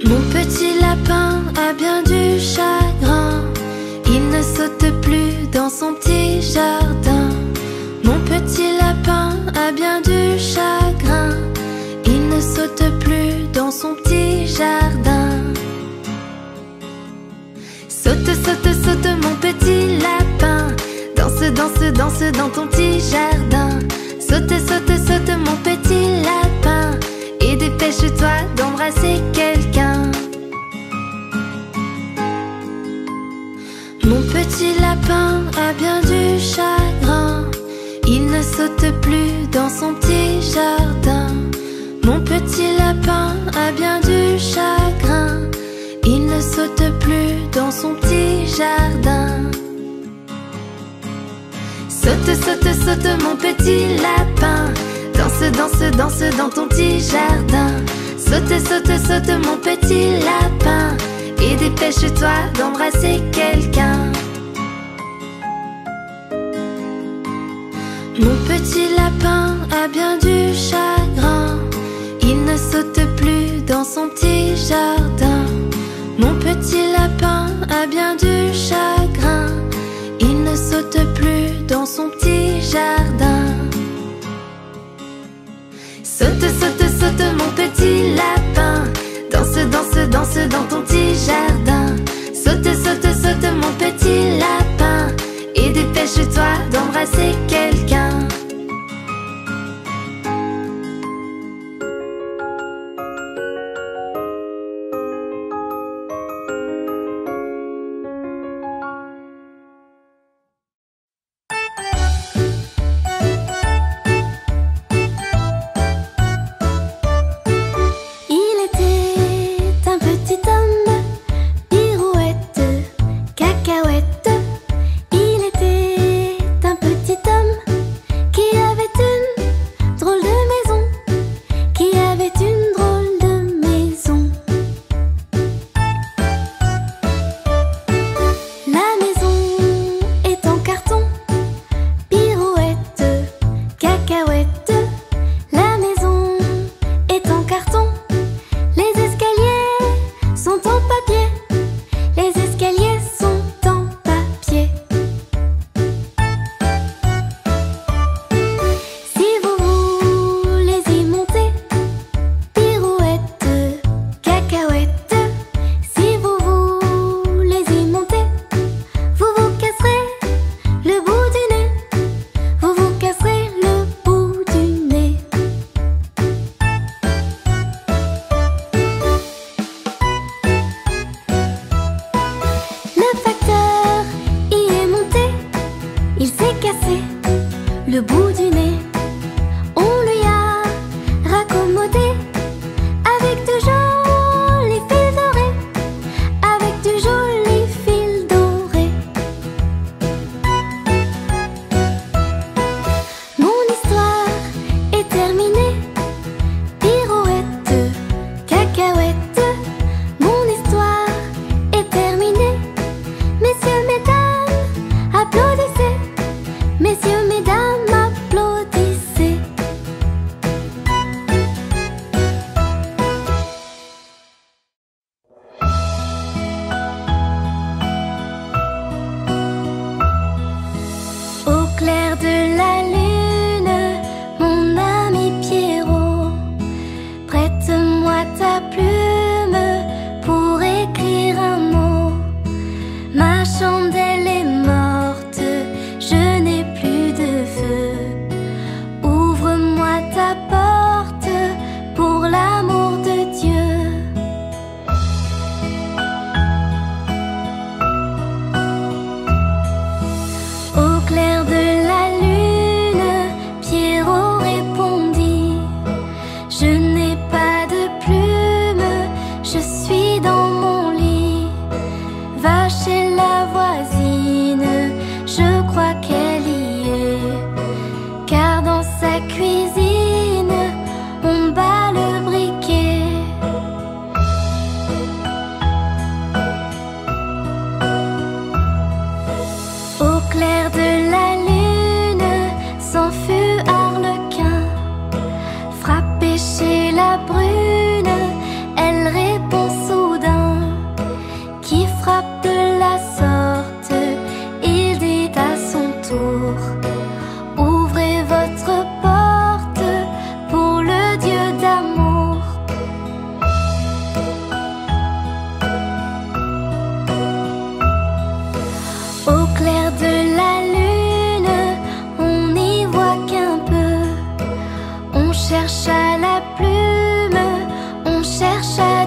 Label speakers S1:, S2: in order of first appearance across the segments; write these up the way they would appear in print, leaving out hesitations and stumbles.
S1: Mon petit lapin a bien du chagrin. Il ne saute plus dans son petit jardin. Mon petit lapin a bien du chagrin. Il ne saute plus dans son petit jardin. Saute, saute, saute mon petit lapin. Danse, danse, danse dans ton petit jardin. Saute, saute, saute mon petit lapin. Et dépêche-toi d'embrasser quelqu'un. Mon petit lapin a bien du chagrin. Il ne saute plus dans son petit jardin. Mon petit lapin a bien du chagrin. Il ne saute plus dans son petit jardin. Saute, saute, saute mon petit lapin. Danse, danse, danse dans ton petit jardin. Saute, saute, saute mon petit lapin. Et dépêche-toi d'embrasser quelqu'un. Mon petit lapin a bien du chagrin. Il ne saute plus dans son petit jardin. Mon petit lapin a bien du chagrin. Il ne saute plus dans son petit jardin. Saute, saute, saute mon petit lapin. Danse, danse, danse dans ton petit jardin. Saute, saute, saute mon petit lapin. Et dépêche-toi d'embrasser quelqu'un.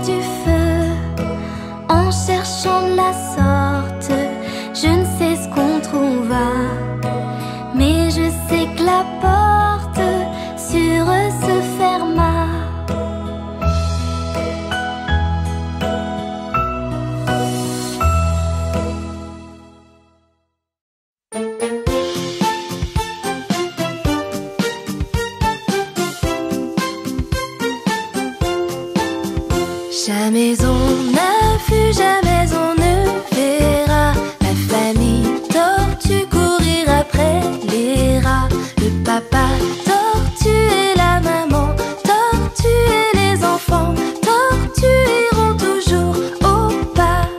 S1: du feu en cherchant de la sorte. Je ne sais ce qu'on trouva, mais je sais que la porte sur eux se ferma. Jamais on n'a vu, jamais on ne verra la famille tortue courir après les rats. Le papa tortue et la maman tortue et les enfants tortues iront toujours au pas.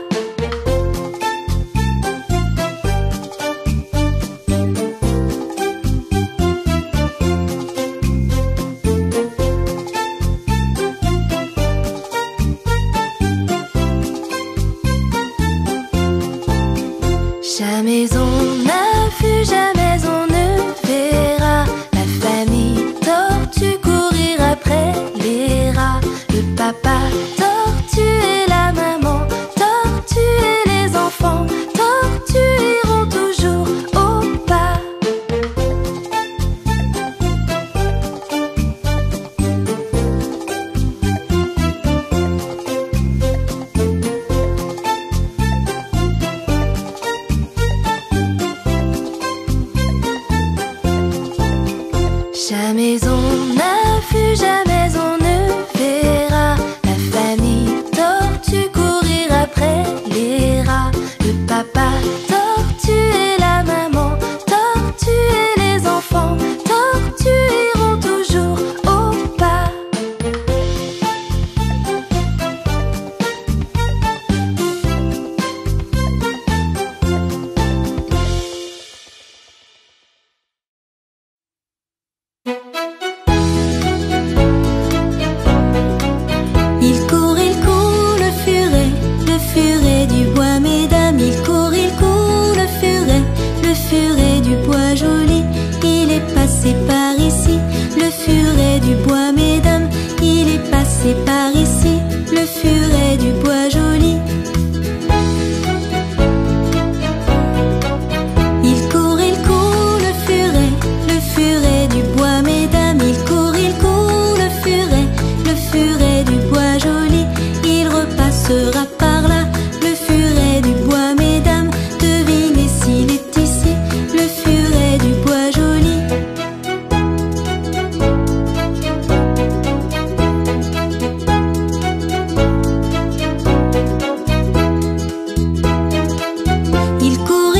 S1: Jamais on n'a vu, jamais on ne verra la famille tortue courir après les rats. Le papa tortue et la maman tortue et les enfants tortues iront toujours au pas. Jamais on n'a vu, jamais on ne verra la famille tortue courir après les rats. Le papa tortue et la maman tortue et les enfants tortues iront toujours au pas. Il court le furet du bois, mesdames. Il court le furet du bois joli. Il est passé par ici, le furet du bois, mesdames. Il est passé par ici, le furet du bois joli. Il court le furet du bois, mesdames. Il court le furet du bois joli. Il repassera par là, le furet du bois, mesdames. Devinez s'il est ici, le furet du bois joli. Il court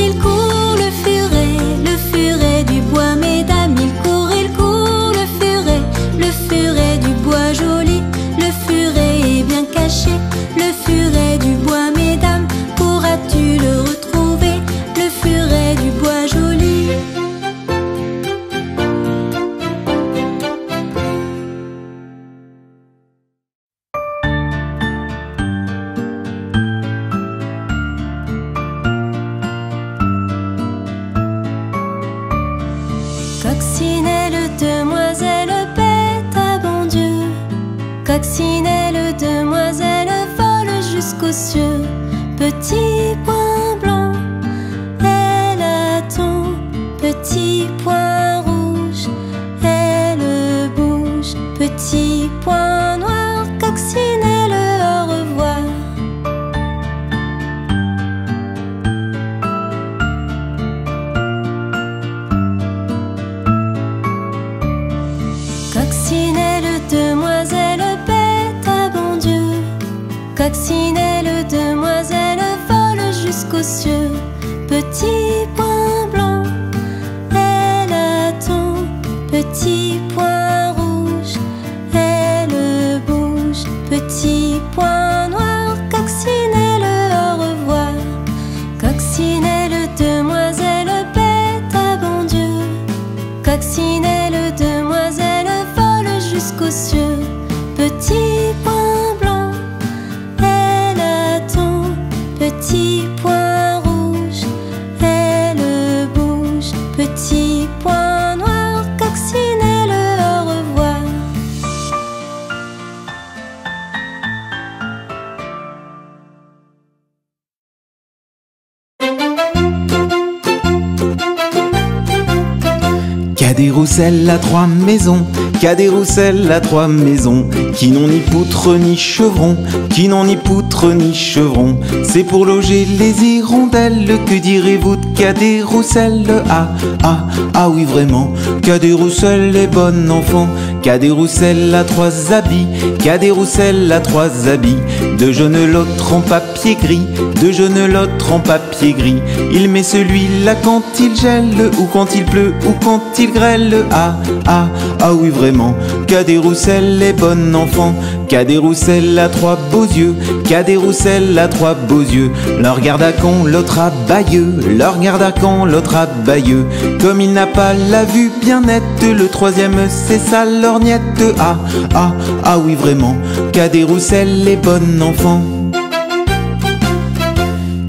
S1: le furet du bois, mesdames. Il court le furet du bois joli. Le furet est bien caché, le furet du bois, mesdames. Pourras-tu le retrouver, le furet du bois joli? Coccinelle, demoiselle, bête à bon Dieu. Coccinelle, demoiselle, vole jusqu'aux cieux. Petit point blanc, elle attend. Petit point rouge, elle bouge. Petit point noir, coccinelle, au revoir. Coccinelle, demoiselle, bête à bon Dieu. Coccinelle, demoiselle, vole jusqu'aux cieux. Petit point blanc, elle attend. Petit point rouge, elle bouge. Petit point noir, coccinelle, au revoir. Coccinelle, demoiselle, bête à bon Dieu. Coccinelle, demoiselle, vole jusqu'aux cieux. Petit point blanc, elle attend. Petit point rouge, elle bouge. Petit point noir, coccinelle, au revoir. Coccinelle, demoiselle, bête à bon Dieu. Coccinelle, demoiselle, vole jusqu'aux cieux. Petit point blanc, elle attend. Petit point rouge, elle bouge. Petit point noir, coccinelle, au revoir. Coccinelle, demoiselle, bête à bon Dieu. Coccinelle, demoiselle, vole jusqu'aux cieux. Petit point blanc, elle attend. Petit point rouge, elle bouge. Petit point noir, coccinelle, au revoir.
S2: Cadet-Roussel a 3 maisons, Cadet-Roussel a 3 maisons, qui n'ont ni poutre ni chevron, qui n'ont ni poutre ni chevron. C'est pour loger les hirondelles, que direz-vous de Cadet-Roussel? Ah oui vraiment, Cadet-Roussel est bon enfant. Cadet-Roussel a 3 habits, Cadet-Roussel a 3 habits, 2 jaunes l'autre en papier gris, 2 jaunes l'autre en papier gris. Il met celui-là quand il gèle, ou quand il pleut, ou quand il grêle. Ah oui vraiment, Cadet-Roussel est bon enfant. Cadet-Roussel a 3 beaux yeux, Cadet-Roussel a 3 beaux yeux. L'un regarde à con, l'autre à bailleux, l'un regarde à con, l'autre à bailleux. Comme il n'a pas la vue bien nette, le troisième c'est sa lorgnette. Ah oui vraiment, Cadet-Roussel est bon enfant.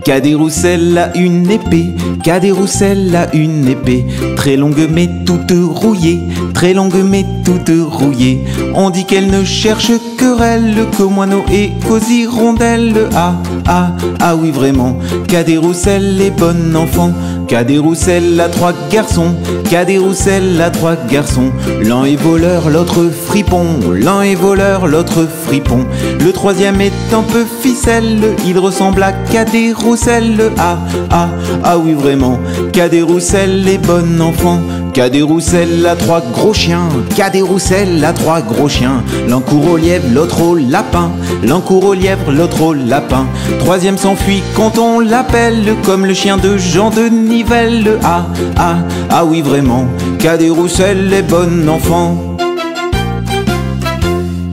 S2: Cadet-Roussel a une épée, Cadet-Roussel a une épée, très longue mais toute rouillée, très longue mais toute rouillée. On dit qu'elle ne cherche querelle qu'aux moineaux et qu'aux hirondelles. Ah oui vraiment, Cadet-Roussel est bon enfant. Cadet-Roussel a 3 garçons, Cadet-Roussel a 3 garçons. L'un est voleur, l'autre fripon, l'un est voleur, l'autre fripon. Le troisième est un peu ficelle, il ressemble à Cadet-Roussel. Ah oui vraiment, Cadet-Roussel est bon enfant. Cadet-Roussel a 3 gros chiens, Cadet-Roussel a 3 gros chiens. L'un court au lièvre, l'autre au lapin, l'un court au lièvre, l'autre au lapin. Troisième s'enfuit quand on l'appelle, comme le chien de Jean de Nivelle. Ah oui vraiment, Cadet-Roussel est bon enfant.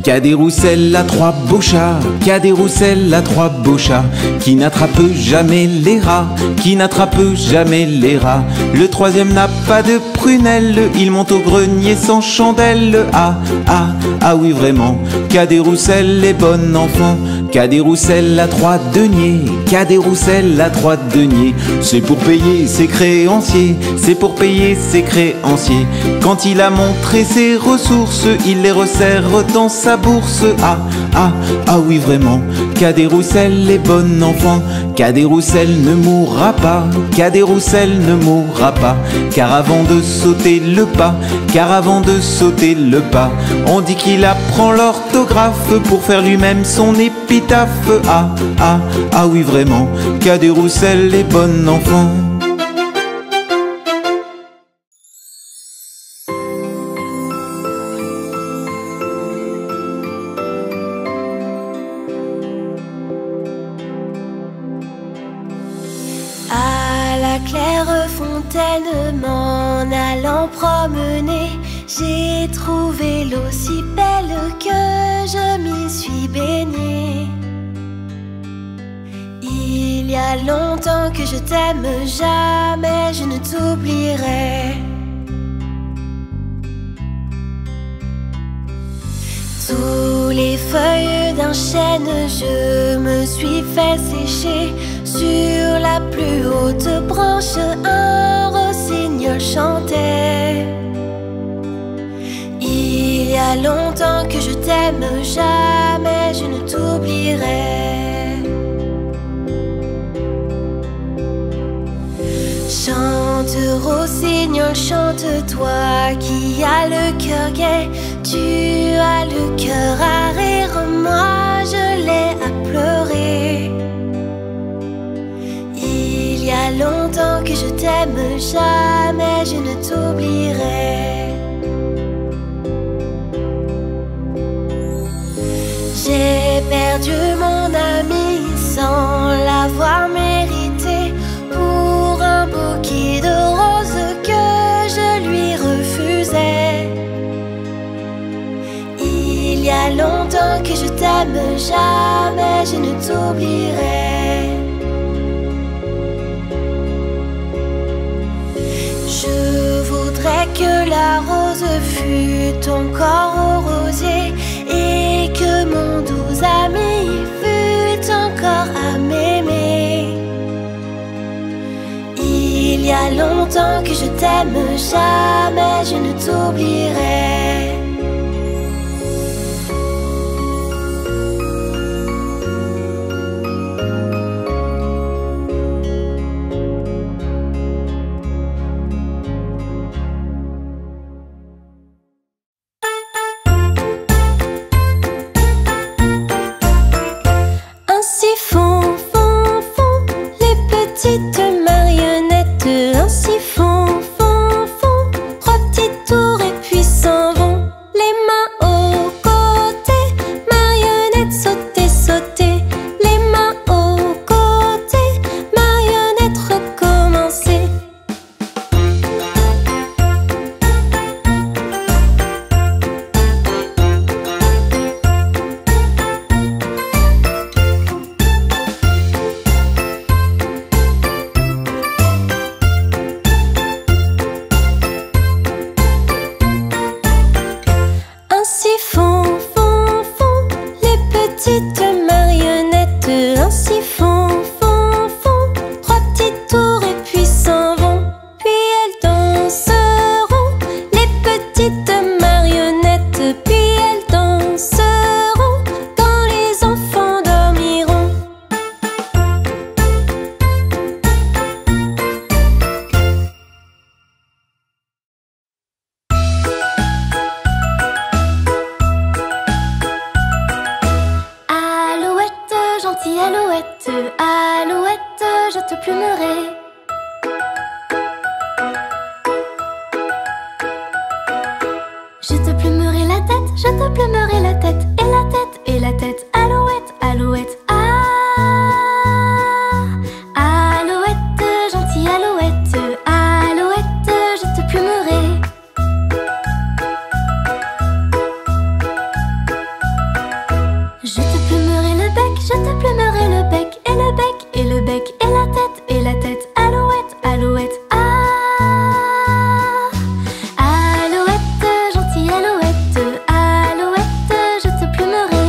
S2: Cadet-Roussel a 3 beaux chats, Cadet-Roussel a 3 beaux chats, qui n'attrapent jamais les rats, qui n'attrapent jamais les rats. Le troisième n'a pas de prunelle, il monte au grenier sans chandelle. Ah oui vraiment, Cadet-Roussel est bon enfant. Cadet-Roussel a 3 deniers, Cadet-Roussel a 3 deniers. C'est pour payer ses créanciers, c'est pour payer ses créanciers. Quand il a montré ses ressources, il les resserre dans sa bourse. Ah oui vraiment, Cadet-Roussel est bon enfant. Cadet-Roussel ne mourra pas, Cadet-Roussel ne mourra pas. Car avant de sauter le pas, car avant de sauter le pas, on dit qu'il apprend l'orthographe pour faire lui-même son épitaphe. Ah oui vraiment, Cadet-Roussel est bon enfant.
S1: À la claire fontaine, m'en allant promener, j'ai trouvé l'eau si belle que je m'y suis baignée. Il y a longtemps que je t'aime, jamais je ne t'oublierai. Sous les feuilles d'un chêne, je me suis fait sécher. Sur la plus haute branche, un rossignol chantait. Il y a longtemps que je t'aime, jamais je ne t'oublierai. Chante, rossignol, chante, toi qui as le cœur gai. Tu as le cœur à rire, moi je l'ai à pleurer. Il y a longtemps que je t'aime, jamais je ne t'oublierai. J'ai perdu mon ami sans l'avoir mérité, pour un bouquet de roses que je lui refusais. Il y a longtemps que je t'aime, jamais je ne t'oublierai. Je voudrais que la rose fût encore au rosier, et que mon doux ami fût encore à m'aimer. Il y a longtemps que je t'aime, jamais je ne t'oublierai. gentille alouette, alouette, je te plumerai. Je te plumerai la tête, je te plumerai la tête, et la tête, et la tête, alouette, alouette, ah. Alouette, gentille alouette, alouette, je te plumerai. Je te plumerai le bec, je te plumerai le bec, et le bec, et le bec, et la tête, alouette, alouette, ah. Alouette, gentille alouette, alouette, je te plumerai.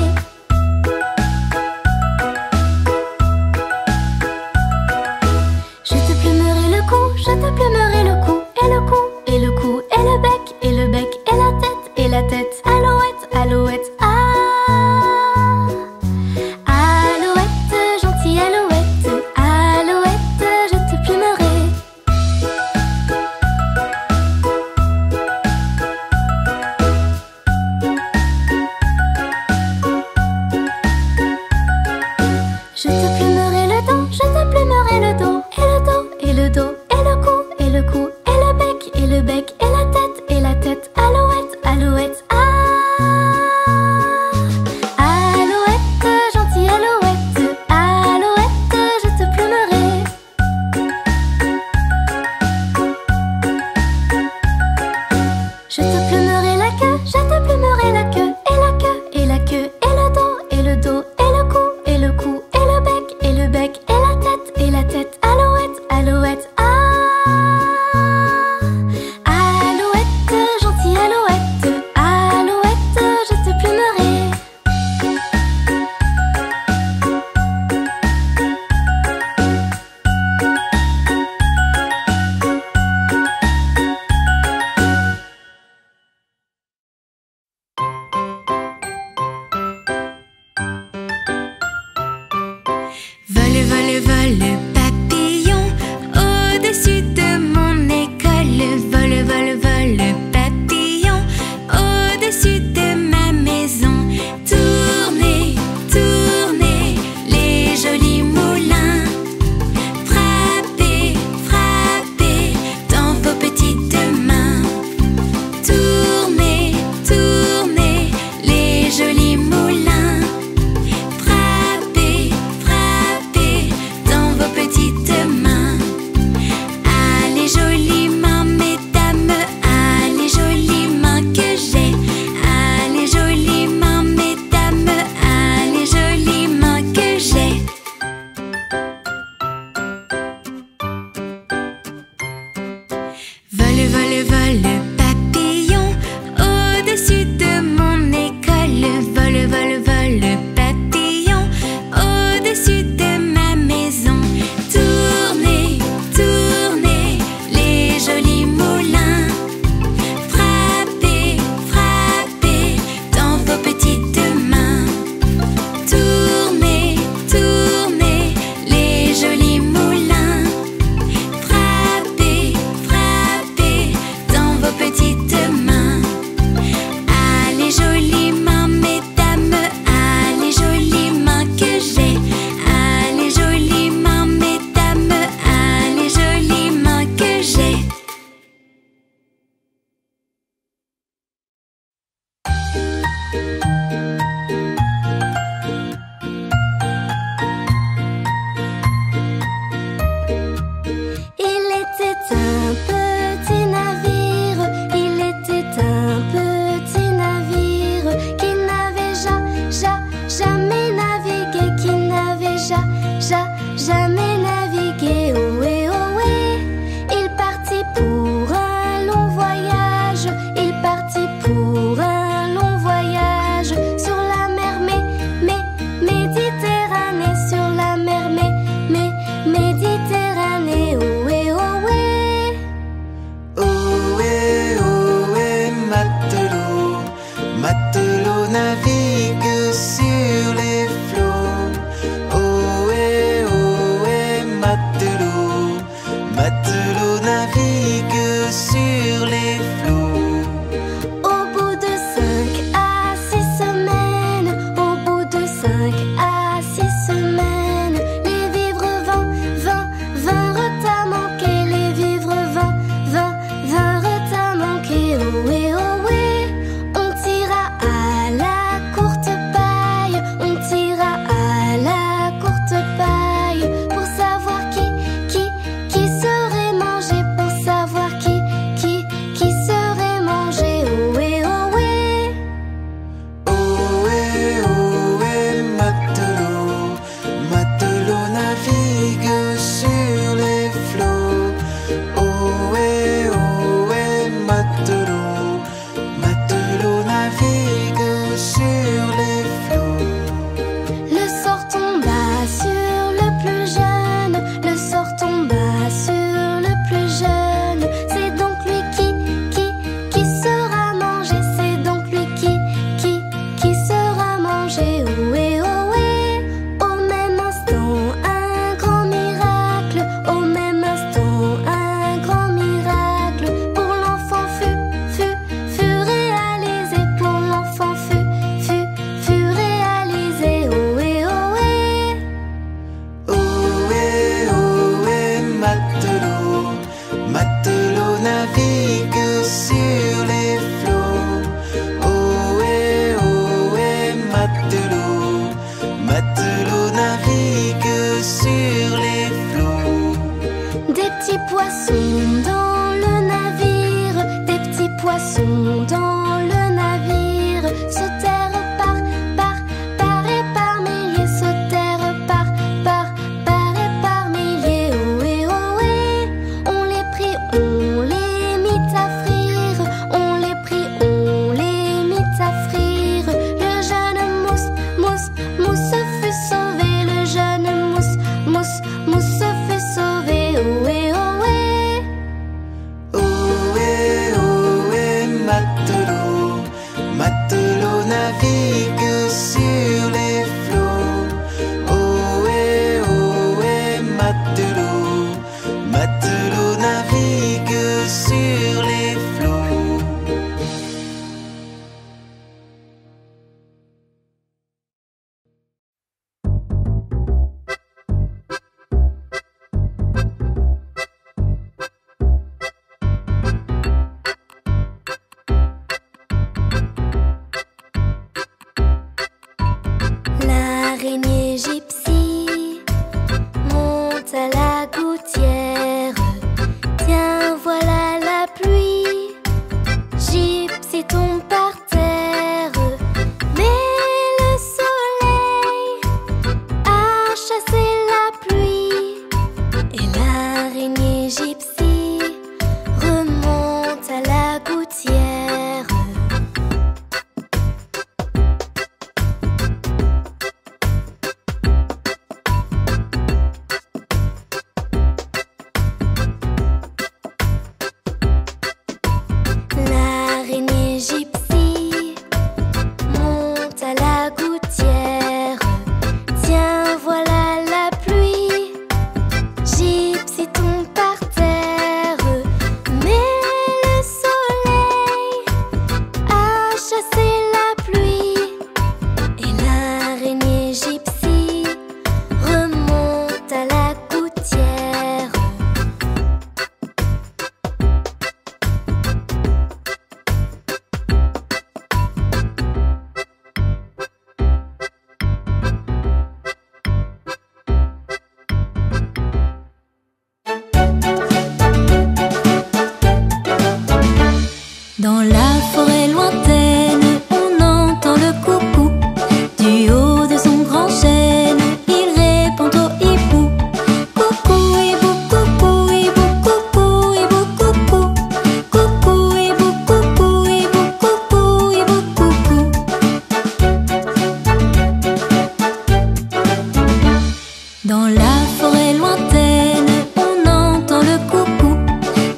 S1: Je te plumerai le cou, je te plumerai le cou, et le cou, et le cou, et le bec, et le bec, et la tête, alouette, alouette, ah. Alouette, gentille alouette, alouette, je te plumerai. Je te plumerai le dos, je te plumerai le dos, et le dos, et le dos, et le cou, et le cou, et le bec, et le bec, et la tête, alouette, alouette, ah. Alouette, gentille alouette, alouette, je te plumerai. Je te plumerai la queue, je te plumerai la queue, et la queue, et la queue, et le dos, et le dos, et le cou, et le cou, et le bec, et le bec, et la tête, alouette, alouette, ah. Alouette, gentille alouette, alouette, je te plumerai.
S3: Vole, vole, vole, papillon, au-dessus de mon école. Vole, vole, vole, papillon, au-dessus de ma maison. Tournez, tournez, les jolis moulins. Frappez, frappez dans vos petites mains. Tournez, tournez, les jolis moulins. Frappez, frappez dans vos petites mains. Allez, jolies mains, mesdames, allez, jolies mains que j'ai. Allez, jolies mains, mesdames, allez, jolies mains que j'ai. Vole, vole, vole, papillon, au-dessus de mon école. Vole, vole, vole, papillon, au-dessus de ma maison. Tournez, tournez, les jolis moulins. Frappez, frappez dans vos petites mains. Tournez, tournez, les jolis moulins. Frappez, frappez dans vos petites mains. Allez, jolies mains, mesdames, allez, jolies mains que j'ai. Allez, jolies mains, mesdames, allez, jolies mains que j'ai.
S1: Il était un petit navire, il était un petit navire qui n'avait jamais navigué, qui n'avait jamais navigué. Ohé, ohé, il partit pour un long voyage, il partit pour un long voyage sur la mer Méditerranée, sur la mer Méditerranée. Ohé, ohé.
S2: Ohé, ohé, matelot, matelot navigue sur les flots. Ohé, ohé, naviguent sur les flots.
S1: Des petits poissons dans le navire, des petits poissons dans le navire, sautèrent par et par milliers, sautèrent par et par milliers. Ohé, ohé, on les prit, on les mit à frire, on les prit, on les mit à frire. Le jeune mousse fut sauvé, le jeune mousse fut sauvé. Ohé, ohé.
S2: Ohé, ohé, matelot, matelot navigue sur les flots. Ohé, ohé, matelot, matelot navigue sur les flots.
S1: L'araignée gypsy monte à la gouttière. Tiens, voilà la pluie. Gypsy tombe par terre. Mais le soleil a chassé la pluie. Et l'araignée gypsy remonte à la gouttière. L'araignée gypsy monte à la gouttière. Tiens, voilà la pluie. Gypsy tombe par terre. Mais le soleil a chassé la pluie. Et l'araignée gypsy remonte à la gouttière. Dans la forêt lointaine, on entend le coucou. Du haut de son grand chêne, il répond au hibou. Coucou, hibou, coucou, hibou, coucou, hibou, coucou. Coucou, hibou, coucou, hibou, coucou, hibou, coucou. Dans la forêt lointaine, on entend le coucou.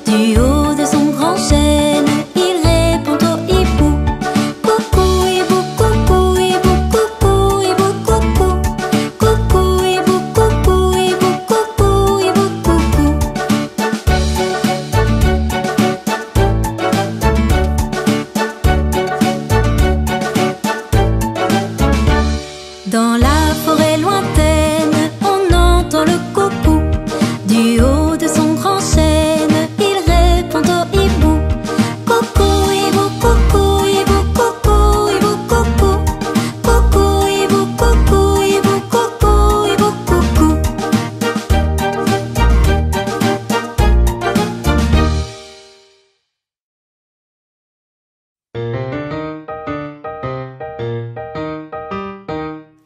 S1: Du haut de son grand chêne, il répond au hibou. Coucou, hibou, coucou, hibou, coucou, hibou, coucou. Coucou, hibou, coucou, hibou, coucou, hibou, coucou. Dans la forêt lointaine, on entend le coucou. Du haut de son grand chêne, il répond au hibou. Coucou, hibou, coucou, hibou, coucou, hibou, coucou. Coucou, hibou, coucou, hibou, coucou, hibou, coucou.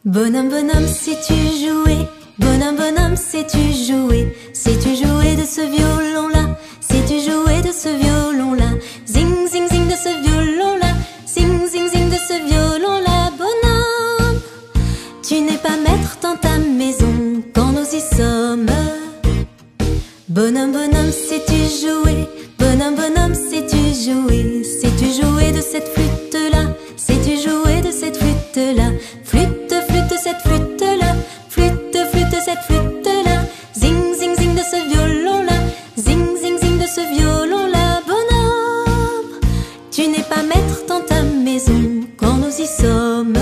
S1: Bonhomme, bonhomme, sais-tu jouer? Bonhomme, bonhomme, sais-tu jouer? Sais-tu jouer de ce violon-là? Sais-tu jouer de ce violon-là? Zing, zing, zing de ce violon-là. Zing, zing, zing de ce violon-là. Bonhomme, tu n'es pas maître dans ta maison quand nous y sommes. Bonhomme, bonhomme, sais-tu jouer? Bonhomme, bonhomme, sais-tu jouer? Sais-tu jouer de cette flûte-là? Sais-tu jouer de cette flûte-là? Flûte, flûte, cette flûte-là. Flûte, flûte, cette flûte-là. Zing, zing, zing de ce violon-là. Zing, zing, zing de ce violon-là. Bonhomme, tu n'es pas maître dans ta maison quand nous y sommes.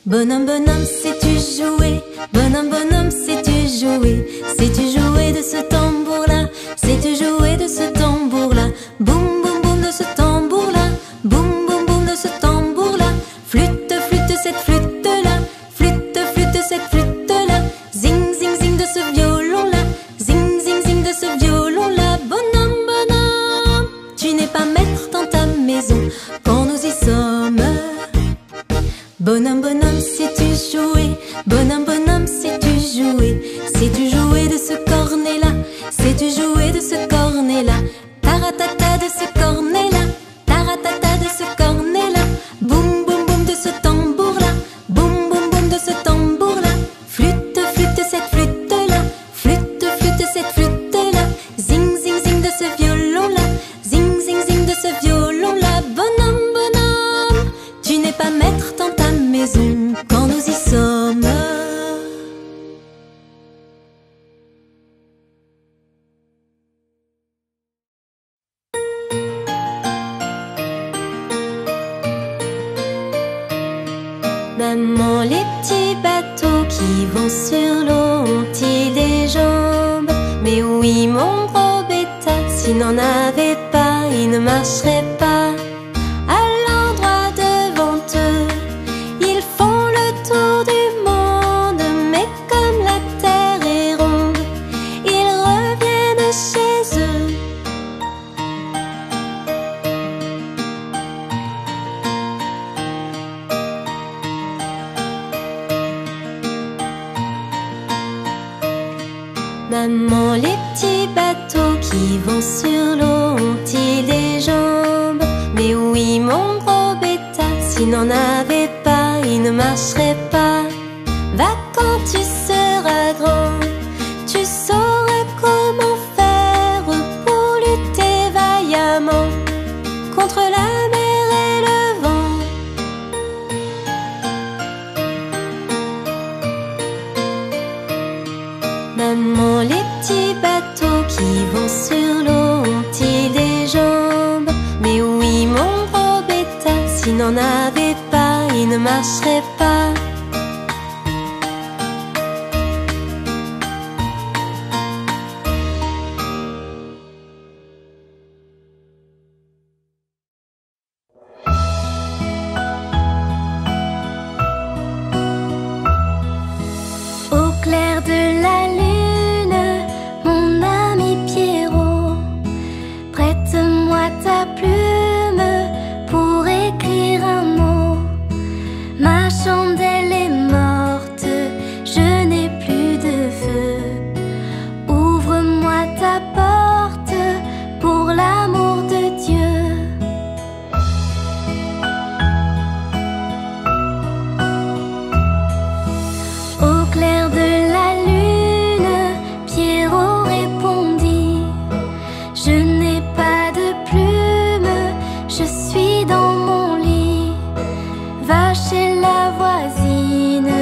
S1: Bonhomme, bonhomme, sais-tu jouer? Bonhomme, bonhomme, sais-tu jouer? Sais-tu jouer de ce tambour-là? Sais-tu jouer de ce tambour-là? Boum, boum, boum de ce tambour-là. Boum, boum, boum de ce tambour-là. Flûte, flûte, cette flûte-là. Flûte, flûte,
S3: cette flûte-là. Zing, zing, zing de ce violon-là. Zing, zing, zing de ce violon-là. Bonhomme, bonhomme, tu n'es pas maître dans ta maison quand nous y sommes. Bonhomme, bonhomme, sais-tu jouer? Bonhomme, bonhomme, sais-tu jouer? Sais-tu jouer de ce cornet-là? Sais-tu jouer de ce cornet-là? Taratata de ce cornet-là. Taratata de ce cornet-là. Boum, boum, boum de ce tambour-là. Boum, boum, boum de ce tambour-là. Flûte, flûte, cette flûte-là. Flûte, flûte, cette flûte-là. Zing, zing, zing de ce violon-là. Zing, zing, zing de ce violon-là. Bonhomme, bonhomme, tu n'es pas maître dans ta maison quand nous y sommes. Maman, les petits bateaux qui vont sur l'eau ont-ils des jambes? Mais oui, mon gros bêta, s'il n'en avait pas, il ne marcherait pas. À l'endroit devant eux, ils font le tour du monde. Mais comme la terre est ronde, ils reviennent chez eux. Maman, les petits bateaux qui vont sur l'eau ont-ils des jambes? Mais oui, mon gros bêta, s'il n'en avait pas, il ne marcherait pas. Va quand tu seras grand, tu sauras comment faire pour lutter vaillamment contre la mer et le vent. Maman, les petits bateaux qui vont sur l'eau ont-ils des jambes? Mais oui, mon gros bêta, s'il n'en avait pas, il ne marcherait pas. Au clair de la lune, mon ami Pierrot, prête-moi ta plume pour écrire un mot. Ma chandelle est morte, je n'ai plus de feu. Ouvre-moi ta porte pour l'amour de Dieu. Au clair de la lune, Pierrot répondit: je n'ai pas de plume, je suis dans mon lit. Va chez la voisine,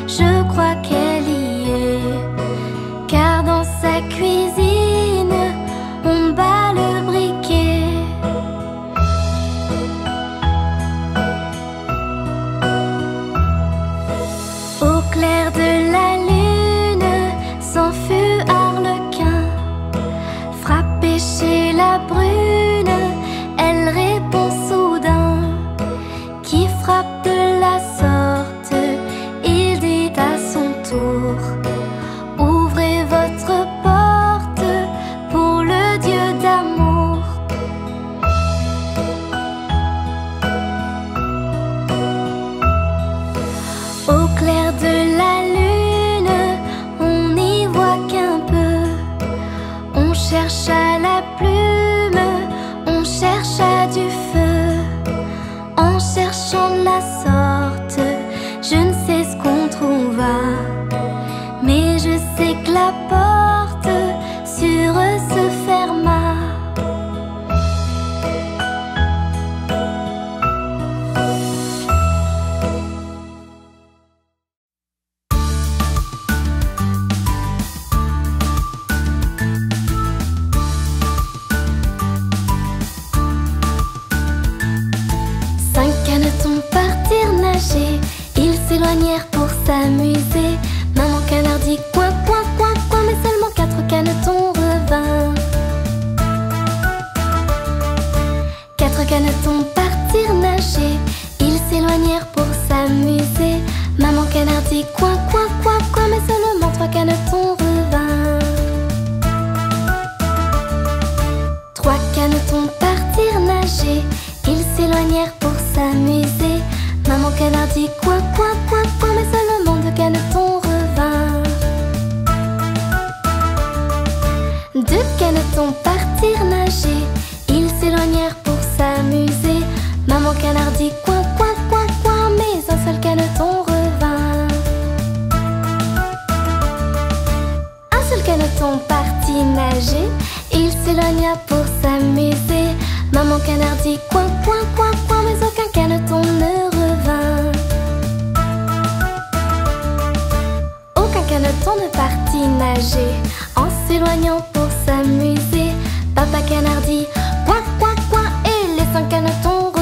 S3: je crois qu'elle y est. Car dans sa cuisine, on bat le briquet. Au clair de la lune, s'en fut Arlequin. Frappé chez la brune, elle répond soudain: qui frappe de la sorte? Il dit à son tour: ouvrez votre porte pour le Dieu d'amour. Au clair de la lune, on n'y voit qu'un peu. On cherche à la plume, on cherche à du feu. En cherchant de la sorte, je ne sais ce qu'on trouva. Mais je sais que la porte sur eux se ferma. Ils s'éloignèrent pour s'amuser. Maman canard dit coin, coin, coin, coin, mais seulement 4 canetons revinrent. 4 canetons partirent nager. Ils s'éloignèrent pour s'amuser. Maman canard dit coin, coin,
S1: quoi, quoi, mais seulement 3 canetons revinrent. 3 canetons partirent nager, ils s'éloignèrent pour s'amuser. Maman canard dit quoi, quoi, quoi, quoi, mais seulement 2 canetons revinrent. 2 canetons partirent nager, ils s'éloignèrent pour s'amuser. Maman canard dit quoi, quoi, quoi, quoi, mais un seul caneton revint. Un seul caneton partit nager, il s'éloigna pour s'amuser. Maman canard dit quoi, quoi, quoi, quoi, mais aucun caneton ne revint. Aucun caneton ne partit nager, en s'éloignant pour s'amuser. Papa canard dit quoi, quoi, quoi, et les 5 canetons revinrent.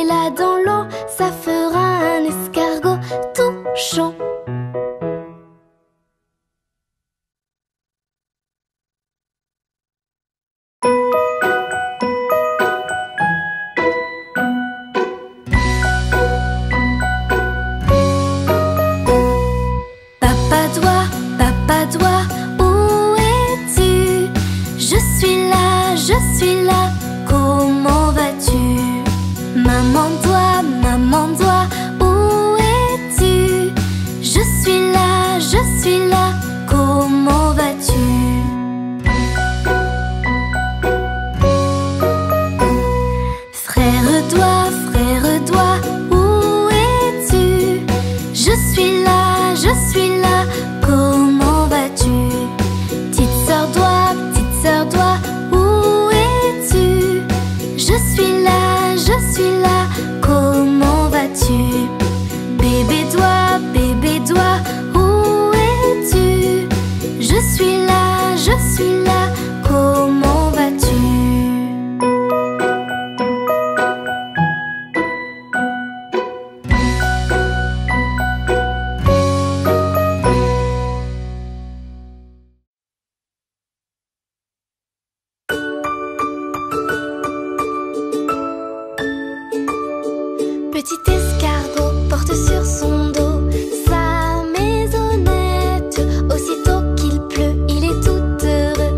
S1: là dans l'eau, ça fera un escargot touchant. Papa doigt, où es-tu? Je suis là, comment vas-tu? Maman doigt, où es-tu? Je suis là, comment vas-tu? Frère doigt, où es-tu? Je suis là, comment vas-tu? Petite sœur doigt, où es-tu? Je suis là, comment vas-tu? Bébé doigt, où es-tu? Je suis là, comment vas-tu? Petit escargot porte sur son dos sa maisonnette. Aussitôt qu'il pleut, il est tout heureux,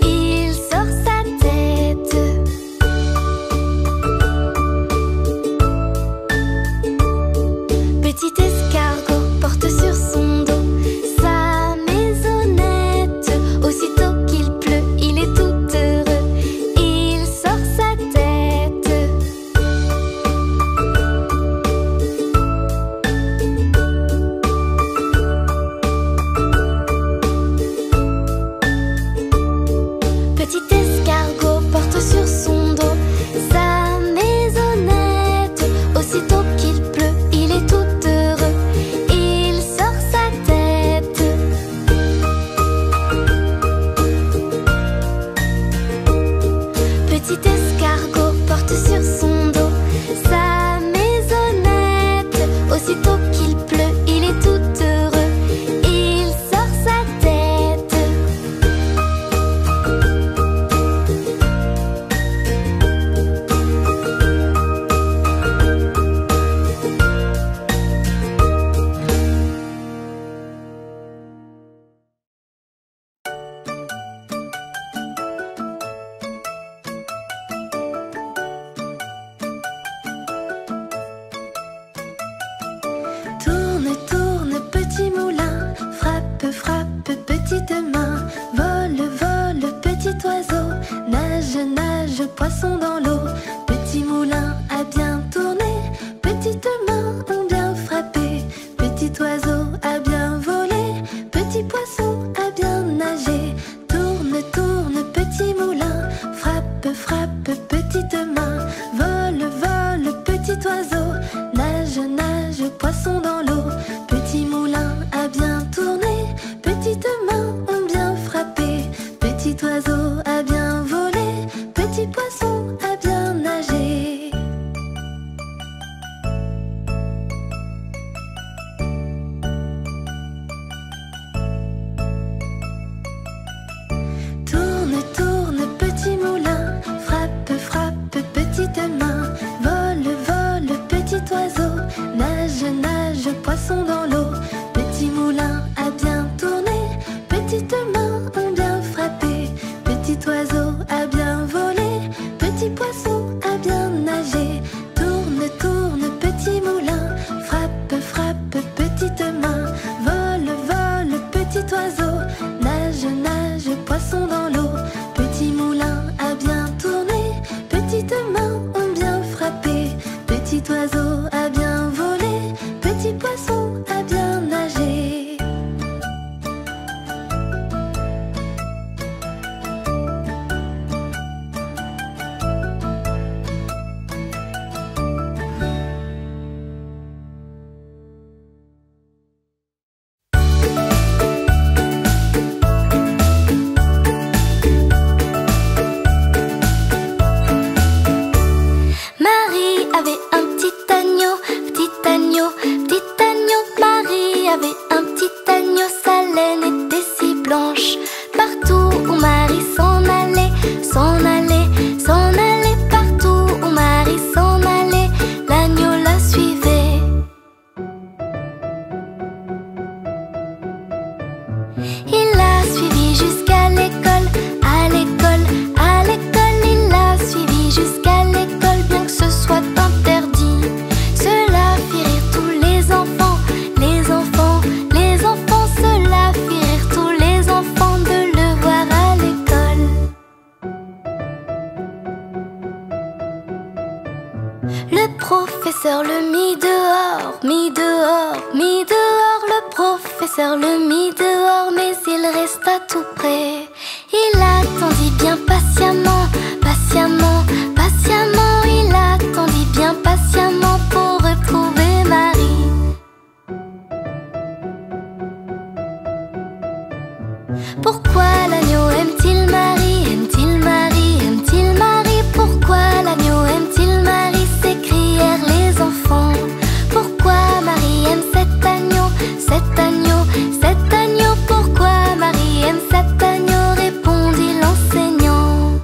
S1: il sort sa tête. Petit escargot porte sur son dos sa maisonnette. Aussitôt qu'il pleut, il est tout heureux, il sort sa tête. Petit escargot porte sur son dos sa maisonnette. Aussitôt qu'il pleut, il est tout heureux, il sort sa tête. Petit escargot porte sur son dos sa maisonnette. Aussitôt qu'il pleut, il est tout heureux, il sort sa tête. Tourne, tourne, petit moulin, frappe, frappe, petite main. Vole, vole, petit oiseau, nage, nage, poisson dans l'eau. Petit moulin a bien tourné, petite main ont bien frappé. Petit oiseau a bien volé, petit poisson a bien nagé. Tourne, tourne, petit moulin, frappe, frappe, petite main. Vole, vole, petit oiseau, nage, nage, poisson dans l'eau. Petit moulin a bien tourné, petites mains ont bien frappé. Petit oiseau a bien volé, petit poisson a bien nagé. Tourne, tourne, petit moulin, frappe, frappe, petite main. Vole, vole, petit oiseau, nage, nage, poisson dans l'eau. Petit moulin a bien tourné, petites mains ont bien frappé. Petit oiseau a bien volé, petit poisson a bien nagé. Tourne, tourne, petit moulin, frappe, frappe, petite main. Vole, vole, petit oiseau, nage, nage, poisson dans l'eau. Petit moulin a bien tourné, petites mains ont bien frappé. Petit oiseau a bien volé, petit poisson a bien nagé. Marie avait un professeur le mit dehors, mit dehors, mit dehors. Le professeur le mit dehors, mais il resta tout près. Il attendit bien patiemment, patiemment, patiemment. Il attendit bien patiemment pour retrouver Marie. Pourquoi l'agneau aime-t-il Marie? Aime-t-il Marie? Aime-t-il Marie? Pourquoi l'agneau aime-t-il Marie? S'écrièrent les enfants. Pourquoi Marie aime cet agneau? Cet agneau, cet agneau. Pourquoi Marie aime cet agneau? Répondit l'enseignant.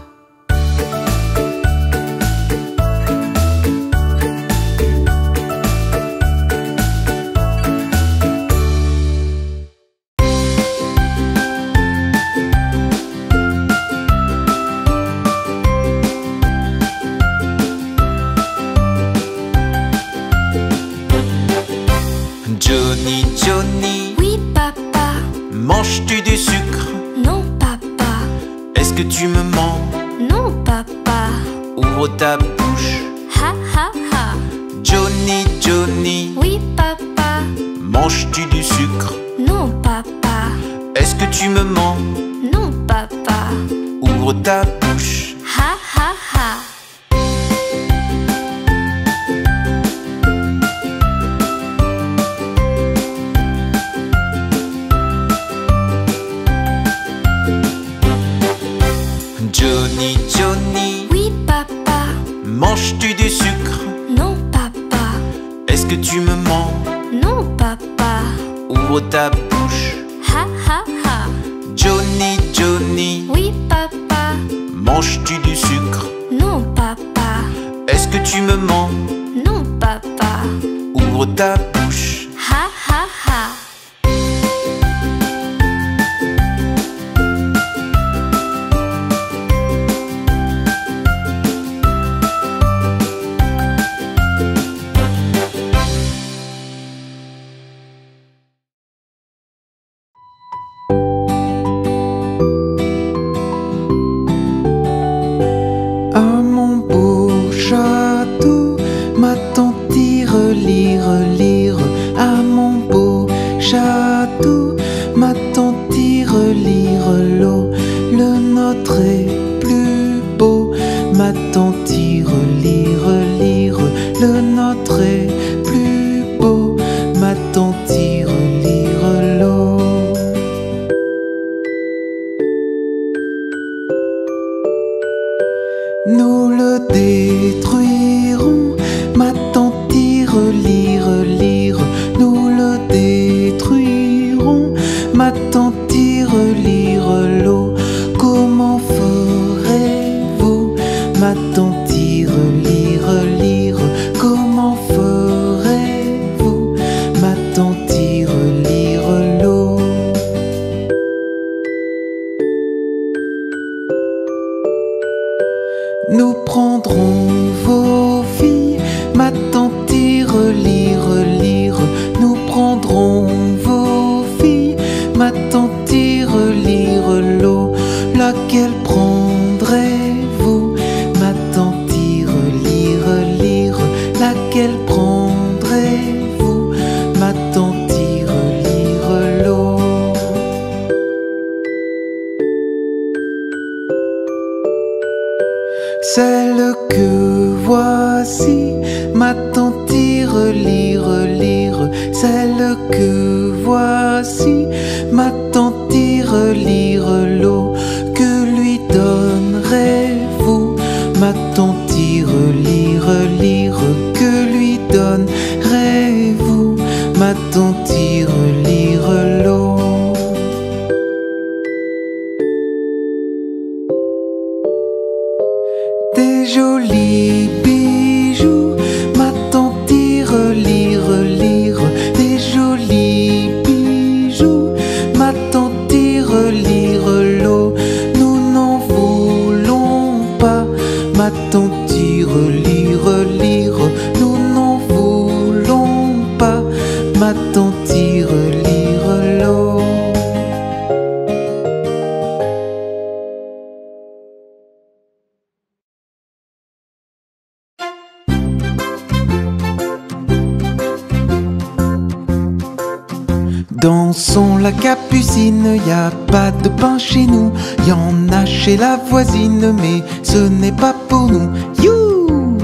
S2: Johnny, Johnny,
S1: Oui, papa.
S2: manges-tu du sucre?
S1: Non, papa.
S2: Est-ce que tu me mens?
S1: Non, papa.
S2: Ouvre ta bouche.
S1: Ha, ha, ha.
S2: Johnny, Johnny,
S1: Oui, papa.
S2: manges-tu du sucre?
S1: Non, papa.
S2: Est-ce que tu me mens?
S1: Non, papa.
S2: Ouvre ta bouche.
S1: Ha, ha, ha.
S2: Johnny, Johnny,
S1: Oui, papa.
S2: manges-tu du sucre?
S1: Non, papa.
S2: Est-ce que tu me mens?
S1: Non, papa.
S2: Ouvre ta bouche.
S1: Ha, ha, ha.
S2: Johnny, Johnny,
S1: Oui, papa.
S2: manges-tu du sucre?
S1: Non, papa.
S2: Est-ce que tu me mens?
S1: Non, papa.
S2: Ouvre ta bouche.
S1: Ha, ha, ha.
S2: À mon beau château, ma tante tire, lire, lire. À mon beau château, ma tante tire, lire, l'eau. Le nôtre est plus beau, ma tante tire, lire, lire. Le nôtre est plus beau, ma tante tire, lire, l'eau. Nous le détruirons, ma tante tire, lire, lire. Nous le détruirons, ma tante tire, lire, l'eau. Comment ferez-vous, ma tante tire, lire, lire. Comment ferez-vous, ma tante tire, lire, l'eau. Nous prendrons vos filles, ma tante tire, lire, lire. Nous prendrons vos filles, ma tante tire, lire, l'eau. Laquelle prendrez-vous, ma tante tire, lire, lire. Laquelle prendrez-vous, ma tante tire, lire, l'eau. Celle que voici, ma tante tire, lire, lire. Celle que voici, ma tante tire, lire, l'eau. Que lui donnerez-vous, ma tante tire, lire, lire. Que lui donnerez-vous, ma tante tire, lire, l'eau. Des jolis bijoux, ma tante tire, lire, lire. Des jolis bijoux, ma tante tire, lire, l'eau. Nous n'en voulons pas, ma tante tire, lire, lire. Nous n'en voulons pas, ma tante tire. Dansons la capucine, y a pas de pain chez nous. Y en a chez la voisine, mais ce n'est pas pour nous. You!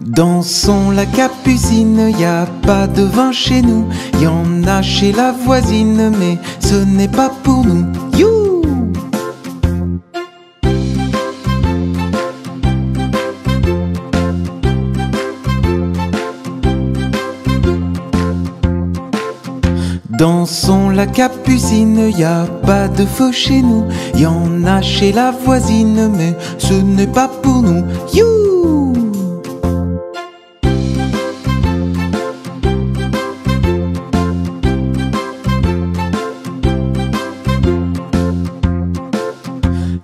S2: Dansons la capucine, y a pas de vin chez nous. Y en a chez la voisine, mais ce n'est pas pour nous. You! Dansons la capucine, y a pas de feu chez nous. Y en a chez la voisine, mais ce n'est pas pour nous. You!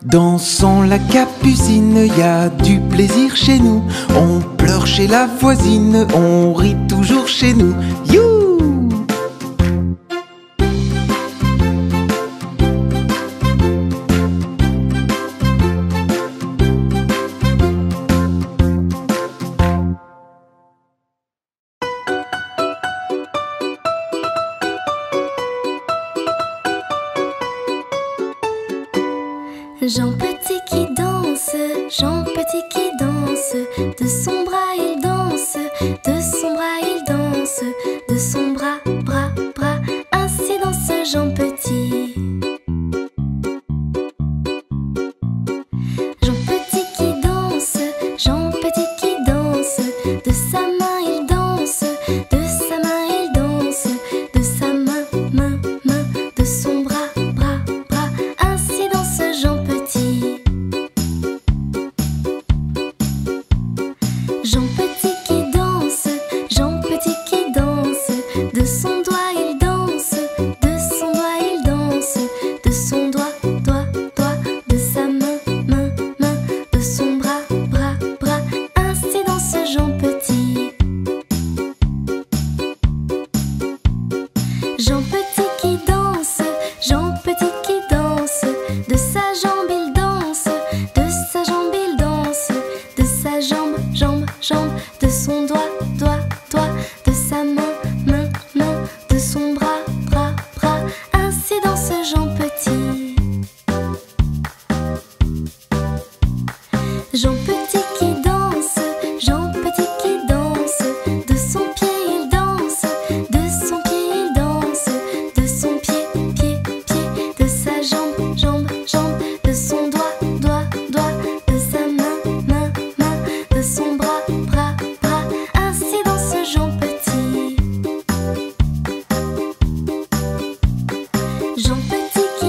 S2: Dansons la capucine, y a du plaisir chez nous. On pleure chez la voisine, on rit toujours chez nous. You!
S1: Jean Petit qui danse, Jean Petit qui danse, de son bras il danse, de son bras il danse, de son bras, bras, bras, ainsi danse Jean Petit. Jean Petit qui danse, Jean Petit qui danse, de sa main il danse, de sa main il danse, de sa main, main, main, de son bras, bras, bras, ainsi danse Jean Petit. Jean Petit qui danse, Jean Petit qui danse, de son doigt il danse, de son doigt il danse, de son doigt, doigt, doigt, de sa main, main, main, de son bras, bras, bras, ainsi danse Jean Petit. Jean Petit qui danse, Jean Petit qui danse, de sa jambe il danse, de sa jambe il danse, de sa jambe, jambe, jambe, de son doigt, doigt, doigt, de sa main, main, main, de son bras, bras, bras, ainsi danse Jean Petit. Jean Petit qui danse, Jean Petit qui danse, de son pied il danse, de son pied il danse, de son pied, pied, pied, de sa jambe, jambe, jambe, de son doigt, doigt, doigt, de sa main, main, main, de son bras, bras, bras, ainsi danse Jean Petit. Jean Petit qui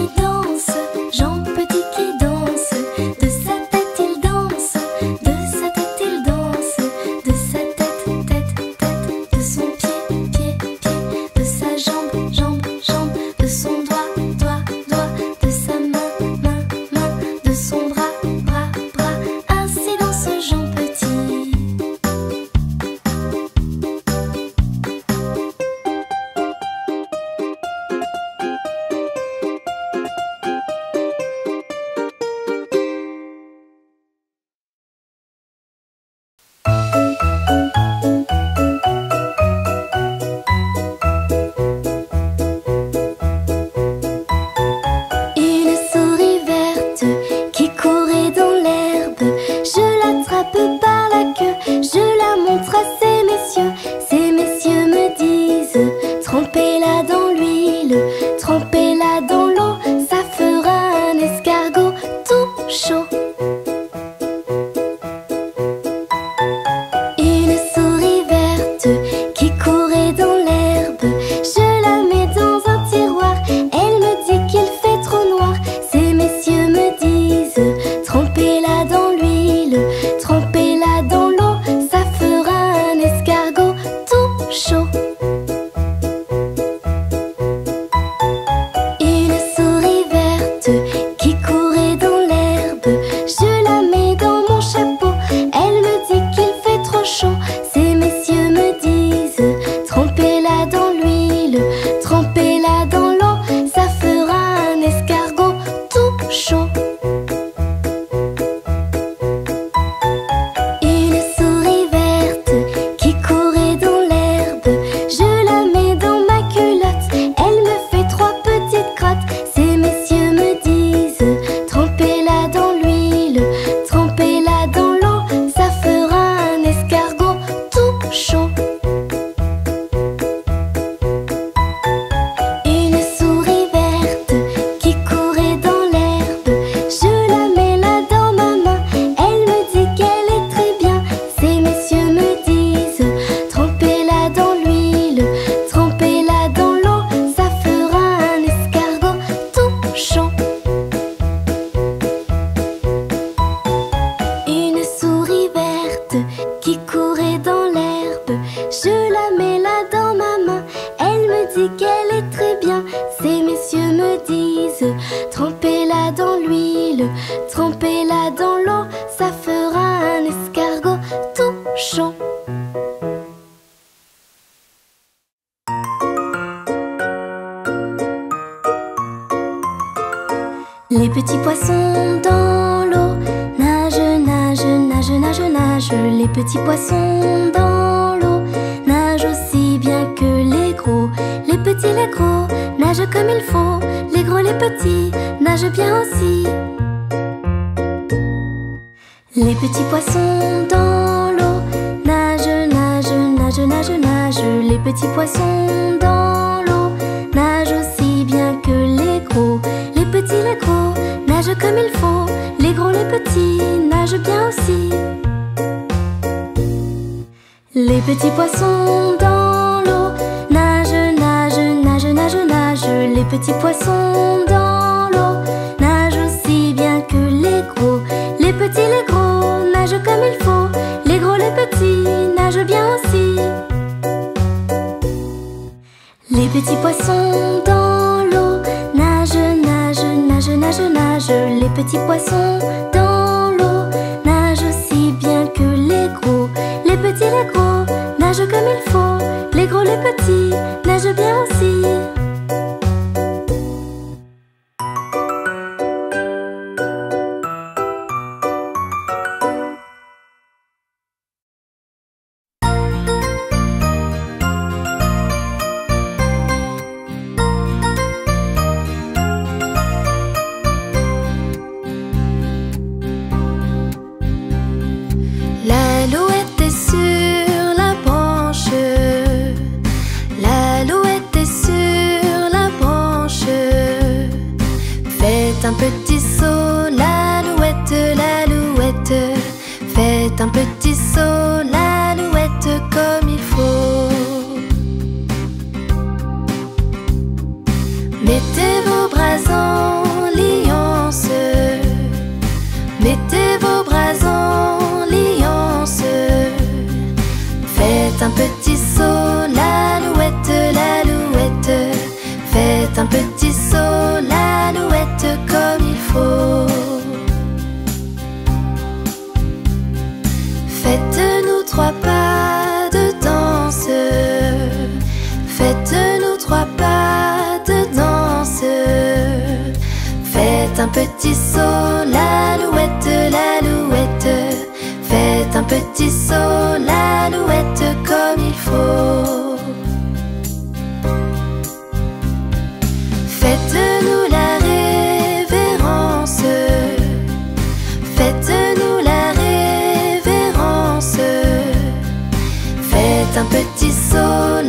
S3: Les petits poissons dans l'eau nagent, nagent, nagent, nagent, nagent. Les petits poissons dans l'eau nagent aussi bien que les gros. Les petits, les gros nagent comme il faut. Les gros, les petits nagent bien aussi. Les petits poissons dans l'eau nagent, nagent, nagent, nagent, nagent. Les petits poissons dans l'eau nagent aussi bien que les gros. Les petits, les gros nagent comme il faut. Les gros, les petits nagent bien aussi. Les petits poissons dans l'eau nagent, nagent, nagent, nagent, nagent. Les petits poissons dans l'eau nagent aussi bien que les gros. Les petits, les gros nagent comme il faut. Les gros, les petits nagent bien aussi. Les petits poissons dans l'eau nagent, nagent, nagent, nagent, nagent. Les petits poissons dans l'eau nagent aussi bien que les gros. Les petits, les gros nagent comme il faut. Les gros, les petits nagent bien aussi.
S1: L'alouette est sur la branche. L'alouette est sur la branche. Faites un petit saut, l'alouette, l'alouette. Faites un petit saut, l'alouette, comme il faut. Mettez vos bras en liance. Mettez vos bras en liance. Faites un petit saut, l'alouette, l'alouette. Faites un petit saut, l'alouette, comme il faut. Faites-nous 3 pas de danse. Faites-nous 3 pas de danse. Faites un petit saut, l'alouette, l'alouette. Faites un petit saut, l'alouette, comme il faut. Faites-nous la révérence. Faites-nous la révérence. Faites un petit saut,